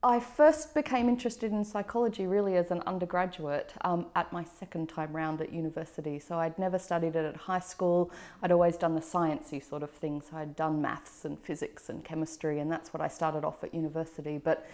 I first became interested in psychology really as an undergraduate at my second time round at university. So I'd never studied it at high school. I'd always done the sciencey sort of things. So I'd done maths and physics and chemistry, and that's what I started off at university. But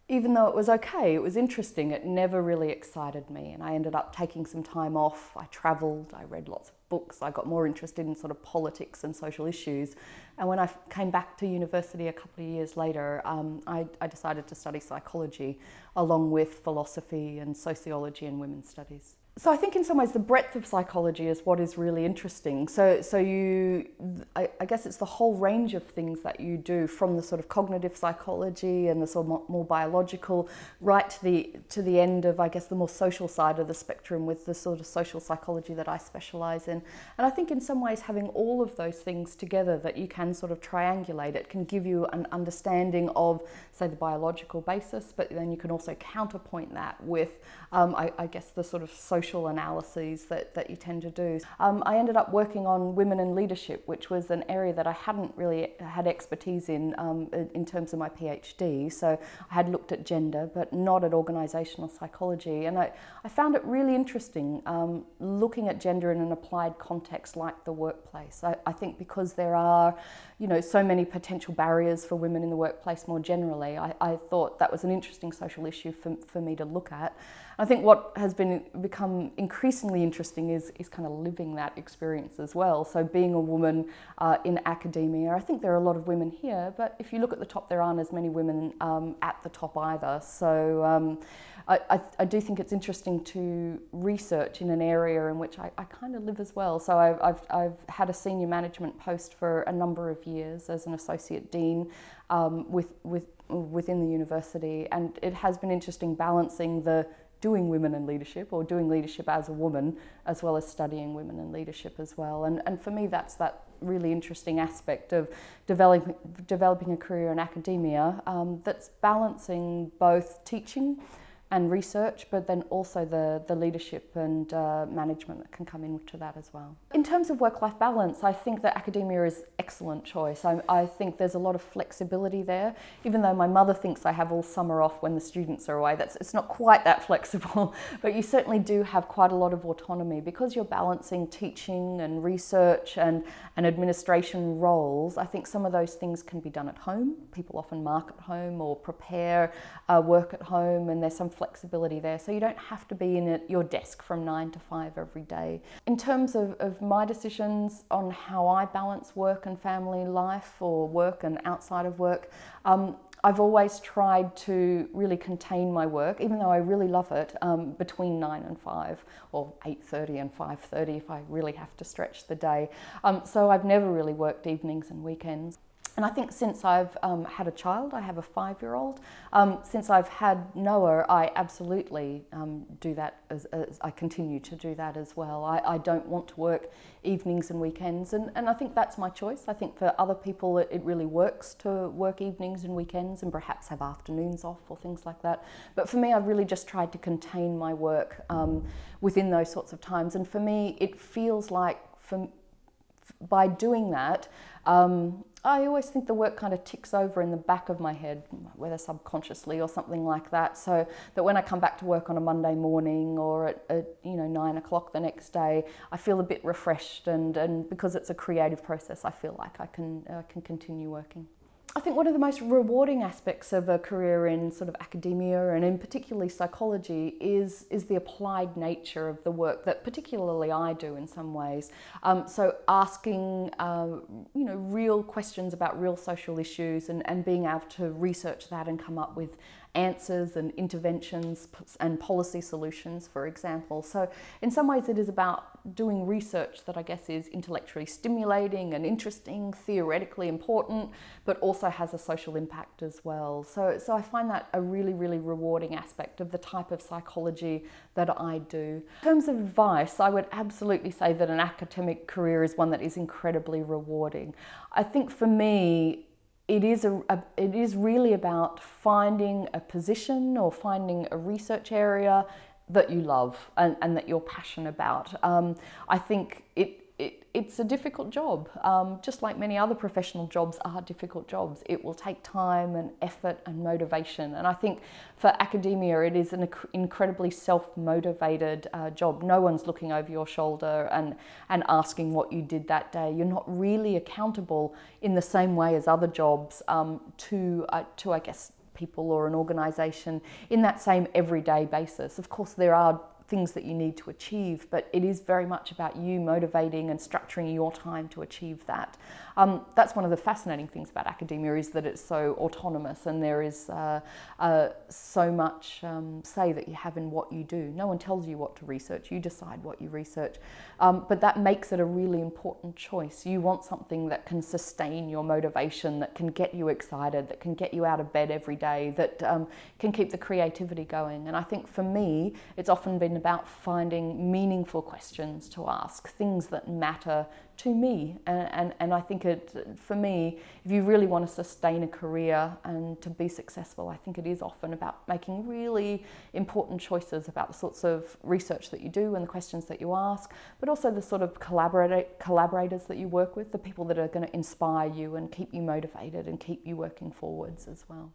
even though it was okay, it was interesting, it never really excited me, and I ended up taking some time off. I travelled, I read lots of books, I got more interested in sort of politics and social issues, and when I came back to university a couple of years later, I decided to study psychology along with philosophy and sociology and women's studies. So I think in some ways the breadth of psychology is what is really interesting. I guess it's the whole range of things that you do, from the sort of cognitive psychology and the sort of more biological, right to the end of, I guess, the more social side of the spectrum with the sort of social psychology that I specialise in. And I think in some ways having all of those things together that you can sort of triangulate, it can give you an understanding of, say, the biological basis, but then you can also counterpoint that with, I guess, the sort of social analyses that you tend to do. I ended up working on women in leadership, which was an area that I hadn't really had expertise in terms of my PhD. So I had looked at gender, but not at organisational psychology. And I found it really interesting looking at gender in an applied context like the workplace. I think because there are, so many potential barriers for women in the workplace more generally, I thought that was an interesting social issue for me to look at. I think what has become increasingly interesting is kind of living that experience as well. So being a woman in academia, I think there are a lot of women here, but if you look at the top, there aren't as many women at the top either. So I do think it's interesting to research in an area in which I kind of live as well. So I've had a senior management post for a number of years as an associate dean within the university, and it has been interesting balancing the doing women in leadership or doing leadership as a woman, as well as studying women in leadership as well. And for me, that's that really interesting aspect of developing a career in academia that's balancing both teaching and research, but then also the leadership and management that can come into that as well. In terms of work-life balance, I think that academia is an excellent choice. I think there's a lot of flexibility there. Even though my mother thinks I have all summer off when the students are away, it's not quite that flexible, but you certainly do have quite a lot of autonomy because you're balancing teaching and research and administration roles. I think some of those things can be done at home. People often mark at home or prepare work at home, and there's some flexibility there, so you don't have to be in at your desk from 9 to 5 every day. In terms of my decisions on how I balance work and family life, or work and outside of work, I've always tried to really contain my work, even though I really love it, between 9 and 5, or 8:30 and 5:30 if I really have to stretch the day. So I've never really worked evenings and weekends. And I think since I've had a child, I have a 5-year-old, since I've had Noah, I absolutely do that, as I continue to do that as well. I don't want to work evenings and weekends, and I think that's my choice. I think for other people it really works to work evenings and weekends and perhaps have afternoons off or things like that. But for me, I've really just tried to contain my work within those sorts of times. And for me, it feels like by doing that, I always think the work kind of ticks over in the back of my head, whether subconsciously or something like that, so that when I come back to work on a Monday morning or at 9 o'clock the next day, I feel a bit refreshed, and because it's a creative process, I feel like I can continue working. I think one of the most rewarding aspects of a career in sort of academia, and in particularly psychology, is the applied nature of the work that particularly I do in some ways. So asking real questions about real social issues and being able to research that and come up with answers and interventions and policy solutions, for example. So in some ways it is about doing research that I guess is intellectually stimulating and interesting, theoretically important, but also has a social impact as well. So I find that a really, really rewarding aspect of the type of psychology that I do. In terms of advice, I would absolutely say that an academic career is one that is incredibly rewarding. I think for me, it is really about finding a position or finding a research area that you love and that you're passionate about. I think it's a difficult job, just like many other professional jobs are difficult jobs. It will take time and effort and motivation, and I think for academia it is an incredibly self-motivated job. No one's looking over your shoulder and asking what you did that day. You're not really accountable in the same way as other jobs to I guess people or an organisation in that same everyday basis. Of course there are things that you need to achieve, but it is very much about you motivating and structuring your time to achieve that. That's one of the fascinating things about academia, is that it's so autonomous, and there is so much say that you have in what you do. No one tells you what to research, you decide what you research, but that makes it a really important choice. You want something that can sustain your motivation, that can get you excited, that can get you out of bed every day, that can keep the creativity going. And I think for me it's often been about finding meaningful questions to ask, things that matter to me, and I think for me, if you really want to sustain a career and to be successful, I think it is often about making really important choices about the sorts of research that you do and the questions that you ask, but also the sort of collaborators that you work with, the people that are going to inspire you and keep you motivated and keep you working forwards as well.